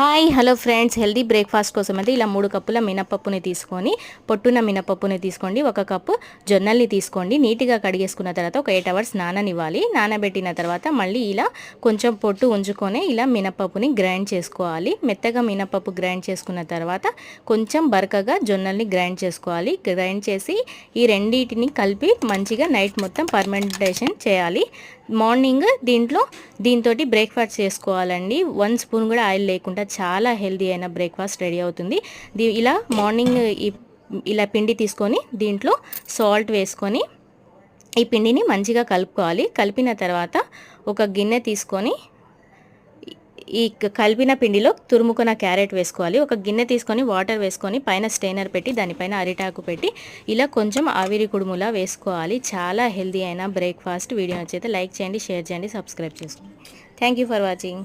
Hi hello friends, healthy breakfast కోసం అయితే ఇలా 3 కప్పుల మినపప్పుని తీసుకొని పొట్టున్న మినపప్పుని తీసుకోండి. 1 కప్పు జొన్నల్ని తీసుకోండి. నీట్గా కడిగేసుకున్న తర్వాత ఒక 8 అవర్స్ నాననివ్వాలి. నానబెట్టిన తర్వాత మళ్ళీ ఇలా కొంచెం పొట్టు ఉంచుకొని ఇలా మినపప్పుని గ్రైండ్ చేసుకోవాలి. మెత్తగా మినపప్పు గ్రైండ్ చేసుకున్న తర్వాత కొంచెం బరకగా జొన్నల్ని గ్రైండ్ చేసుకోవాలి. గ్రైండ్ చేసి ఈ రెండింటిని కలిపి మంచిగా నైట్ మొత్తం ఫర్మెంటేషన్ చేయాలి. మార్నింగ్ దీంతో బ్రేక్ఫాస్ట్ చేసుకోవాలండి. 1 స్పూన్ కూడా ఆయిల్ లేకుండా చాలా హెల్దీ అయిన బ్రేక్ఫాస్ట్ రెడీ అవుతుంది. ఇలా మార్నింగ్ ఇలా పిండి తీసుకొని దీంట్లో సాల్ట్ వేసుకొని ఈ పిండిని మంచిగా కలుపుకోవాలి. కలిపిన తర్వాత ఒక గిన్నె తీసుకొని ఈ కలిపిన పిండిలో తురుముకున్న క్యారెట్ వేసుకోవాలి. ఒక గిన్నె తీసుకొని వాటర్ వేసుకొని పైన స్టెయినర్ పెట్టి దానిపైన అరిటాకు పెట్టి ఇలా కొంచెం ఆవిరి కుడుములా వేసుకోవాలి. చాలా హెల్దీ అయిన బ్రేక్ఫాస్ట్. వీడియో నచ్చితే లైక్ చేయండి, షేర్ చేయండి, సబ్స్క్రైబ్ చేసుకోండి. Thank you for watching.